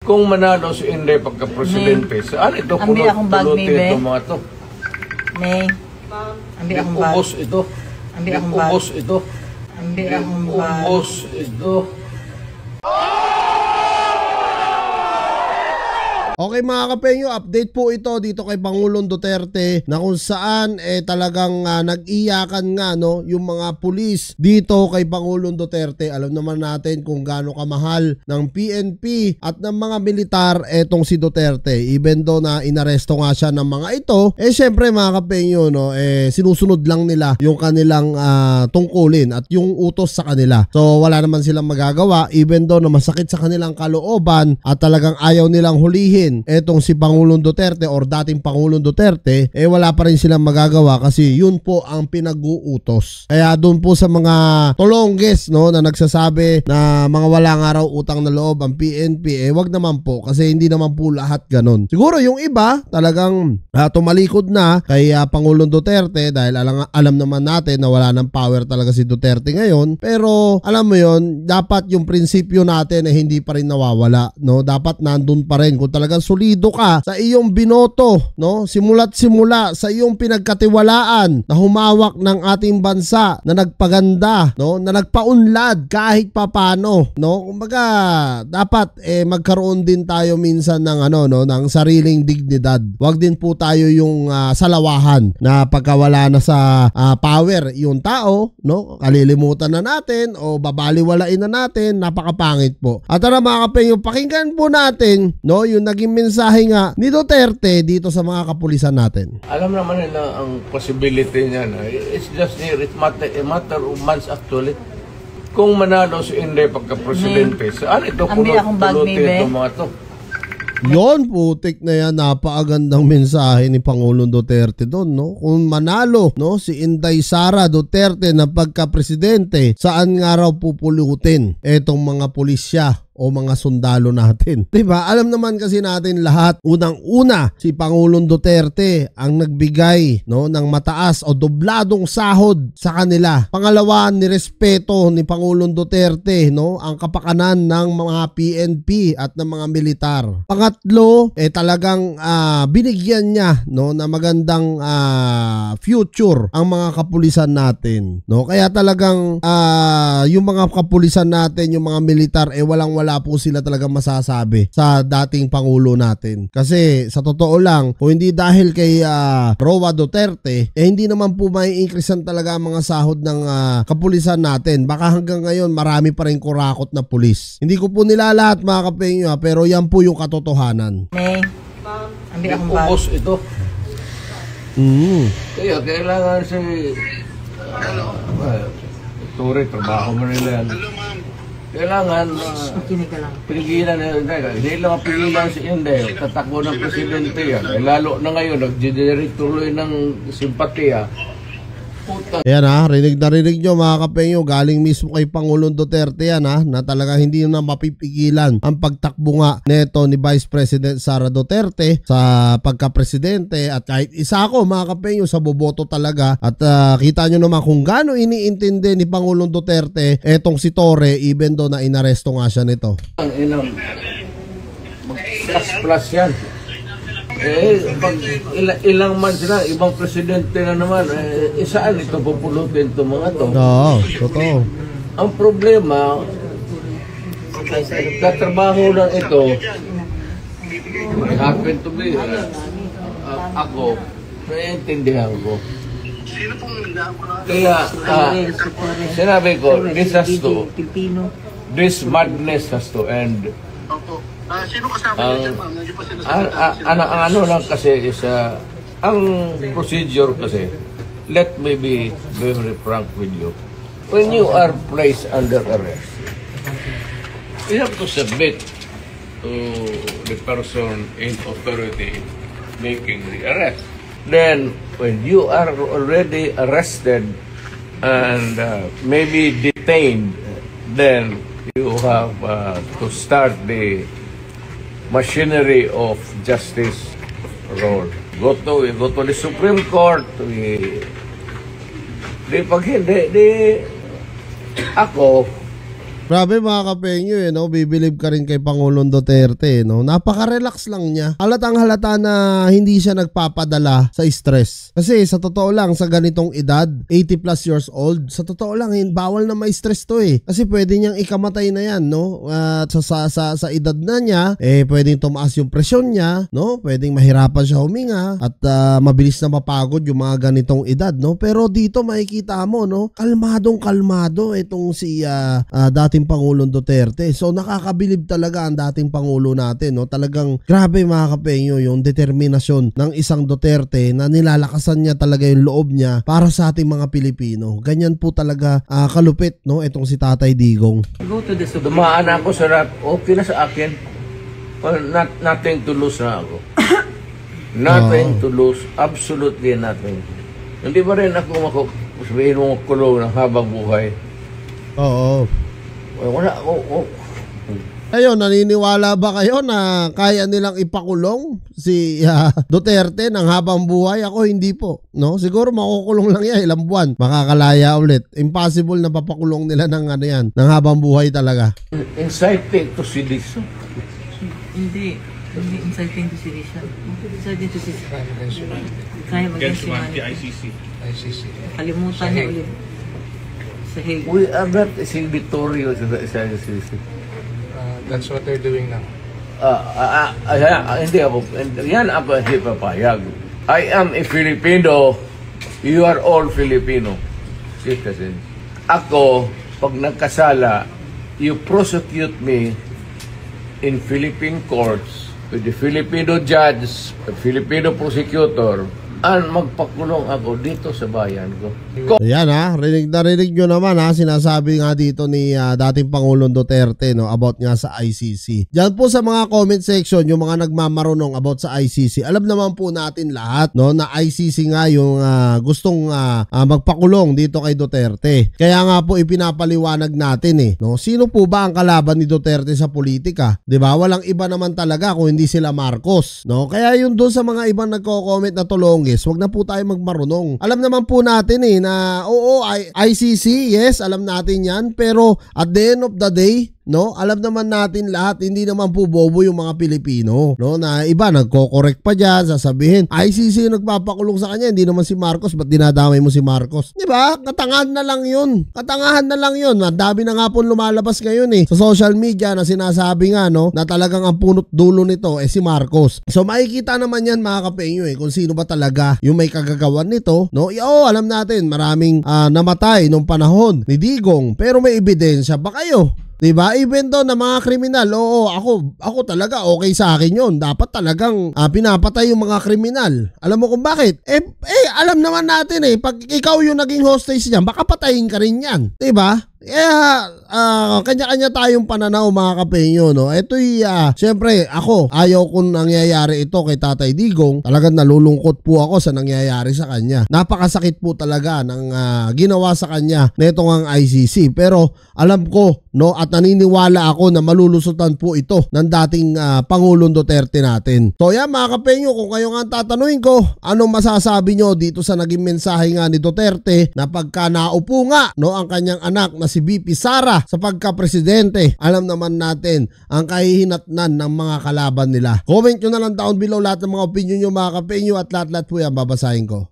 Kung manalo si Inday pagka-presidente, saan ito pulutin itong mga to? May. Ambi akong bag. Ubos ito. Ambi akong bag. Ubos ito. Ambi akong bag. Ubos ito. Okay mga kapenyo, update po ito dito kay Pangulong Duterte na kung saan talagang nag-iyakan nga no, yung mga pulis dito kay Pangulong Duterte. Alam naman natin kung gaano kamahal ng PNP at ng mga militar etong si Duterte. Even though na inaresto nga siya ng mga ito, syempre mga kapenyo no, sinusunod lang nila yung kanilang tungkulin at yung utos sa kanila. So wala naman silang magagawa even though na masakit sa kanilang kalooban at talagang ayaw nilang hulihin etong si Pangulong Duterte or dating Pangulong Duterte, wala pa rin silang magagawa kasi yun po ang pinag-uutos. Kaya doon po sa mga tolongges no, na nagsasabi na mga walang araw utang na loob ang PNP, wag naman po kasi hindi naman po lahat ganon. Siguro yung iba talagang tumalikod na kay Pangulong Duterte dahil alam naman natin na wala ng power talaga si Duterte ngayon, pero alam mo yon, dapat yung prinsipyo natin hindi pa rin nawawala no, dapat nandun pa rin kung talagang solido ka sa iyong binoto, no? Simula't simula sa iyong pinagkatiwalaan na humawak ng ating bansa, na nagpaganda, no? Na nagpaunlad kahit papano, no? Kumbaga, dapat magkaroon din tayo minsan ng ng sariling dignidad. Huwag din po tayo yung salawahan na pagkawala na sa power yung tao, no? Kalilimutan na natin o babaliwalain na natin, napakapangit po. At tara mga kapenyo, pakinggan po natin, no? Yung naging mensahe nga ni Duterte dito sa mga kapulisan natin. Alam naman nila ang possibility niya na it's just a matter of months actually. Kung manalo si Inday pagka-presidente, saan ito pulutin itong mga to? Yon, putik na yan, napakagandang mensahe ni Pangulong Duterte doon, no? Kung manalo, no, si Inday Sara Duterte na pagka-presidente, saan nga raw pupulutin etong mga pulisya o mga sundalo natin. Diba? Alam naman kasi natin lahat, unang-una, si Pangulong Duterte ang nagbigay no, ng mataas o dobladong sahod sa kanila. Pangalawa, nirespeto ni Pangulong Duterte no, ang kapakanan ng mga PNP at ng mga militar. Pangatlo, talagang binigyan niya no, na magandang future ang mga kapulisan natin. No? Kaya talagang yung mga kapulisan natin, yung mga militar, wala po sila talaga masasabi sa dating Pangulo natin. Kasi sa totoo lang, kung hindi dahil kay Roa Duterte, hindi naman po mai-increasean talaga ang mga sahod ng kapulisan natin. Baka hanggang ngayon marami pa rin kurakot na pulis. Hindi ko po nilalahat mga kapenyo, pero yan po yung katotohanan. May. Ambi akong bag. Ubos ito. Kaya kailangan si Tore, trabaho mo nila yan. Kailangan pigilan na yun. Hindi lang mapigilan si Inday. Tatakbo ng presidente yan. Lalo na ngayon, nag-generate tuloy ng simpatiya. Ayan rinig na rinig nyo mga kapenyo, galing mismo kay Pangulong Duterte yan na talaga hindi na mapipigilan ang pagtakbo nga neto ni Vice President Sara Duterte sa pagka-presidente. At kahit isa ako mga kapenyo sa boboto talaga. At kita nyo naman kung gaano iniintindi ni Pangulong Duterte etong si Tore, even though na inaresto nga siya nito. Plus yan. Pag ilang man sila, ibang presidente na naman, saan ito pupulutin itong mga to? Oo, totoo. Ang problema, katrabaho lang ito, happen to be, ako, naiintindihan ko. Kaya, sinabi ko, this madness has to end. Sino kasama niyo dyan, ang ano lang kasi is ang procedure kasi, let me be very frank with you. When you are placed under arrest, you have to submit to the person in authority making the arrest. Then, when you are already arrested and maybe detained, then you have to start the machinery of justice roll. Go to the Supreme Court. Pag hindi, ako, Grabe mga kapenyo no? Bibilib ka rin kay Pangulong Duterte, no? Napaka-relax lang niya. Halatang halata na hindi siya nagpapadala sa stress. Kasi sa totoo lang, sa ganitong edad, 80 plus years old, sa totoo lang, bawal na may stress to eh. Kasi pwede niyang ikamatay na yan, no? At sa edad na niya, pwedeng tumaas yung presyon niya, no? Pwedeng mahirapan siya huminga at mabilis na mapagod yung mga ganitong edad, no? Pero dito makikita mo, no? Kalmadong kalmado itong si dating Pangulong Duterte. So nakakabilib talaga ang dating Pangulo natin, no? Talagang grabe mga kapenyo yung determinasyon ng isang Duterte na nilalakasan niya talaga yung loob niya para sa ating mga Pilipino. Ganyan po talaga kalupit, no? Itong si Tatay Digong. Go to the Supreme Dumaan ako sa rap, okay na sa akin. Well, nothing to lose na ako. Nothing to lose, absolutely nothing. Hindi ba rin ako sabihin mo kulong ng habang buhay? Oo. Wala ako. Ayun, naniniwala ba kayo na kaya nilang ipakulong si Duterte ng habang buhay? Ako hindi po, no? Siguro makukulong lang yan ilang buwan, makakalaya ulit. Impossible na papakulong nila ng ano yan, ng habang buhay talaga. Inciting to sedition. Hindi inciting to sedition. Inciting to sedition. Crime against humanity. ICC. Kalimutan niya ulit. Sa Hague. We are not signatory sa ICC. That's what they're doing now. Hindi ako. Yan ako hindi papayag. I am a Filipino. You are all Filipino citizens. Ako, pag nagkasala, you prosecute me in Philippine courts with the Filipino judge, the Filipino prosecutor, and magpakulong ako dito sa bayan ko. Ayan rinig nyo naman sinasabi nga dito ni dating Pangulong Duterte, no, about nga sa ICC. Diyan po sa mga comment section yung mga nagmamarunong about sa ICC. Alam naman po natin lahat, no, na ICC nga yung gustong magpakulong dito kay Duterte. Kaya nga po ipinapaliwanag natin no, sino po ba ang kalaban ni Duterte sa politika? 'Di ba? Walang iba naman talaga kung hindi sila Marcos, no? Kaya yung doon sa mga ibang nagko-comment na tulongis, wag na po tayo magmarunong. Alam naman po natin na oo, ICC, yes, alam natin yan, pero at the end of the day, no, alam naman natin lahat, hindi naman po bobo yung mga Pilipino, no, na iba nagko-correct pa diyan, sasabihin ICC yung nagpapakulong sa kanya, hindi naman si Marcos, ba't dinadamay mo si Marcos? Di ba? Katangahan na lang yun. Katangahan na lang yun. Dami na nga po lumalabas ngayon sa social media na sinasabi nga, no, na talagang ang punot dulo nito si Marcos. So makikita naman yan mga kapenyo kung sino ba talaga yung may kagagawan nito, no? Alam natin maraming namatay nung panahon ni Digong, pero may ebidensya ba kayo? Diba? Even though na mga kriminal, oo, ako talaga okay sa akin yun. Dapat talagang pinapatay yung mga kriminal. Alam mo kung bakit? Alam naman natin pag ikaw yung naging hostage niyan, baka patayin ka rin yan. Diba? Kanya-kanya tayong pananaw mga kapenyo, no? Ito'y syempre ako, ayaw kung nangyayari ito kay Tatay Digong. Talagang nalulungkot po ako sa nangyayari sa kanya. Napakasakit po talaga ng ginawa sa kanya nitong ang ICC. Pero alam ko, no, at naniniwala ako na malulusutan po ito ng dating Pangulong Duterte natin. So yan mga kapenyo, kung kayo nga tatanungin ko, anong masasabi nyo dito sa naging mensahe nga ni Duterte na pagka naupo nga, no, ang kanyang anak na si VP Sara sa pagka-presidente, alam naman natin ang kahihinatnan ng mga kalaban nila. Comment nyo na lang down below lahat ng mga opinion nyo mga kapenyo at lahat-lahat po yan babasahin ko.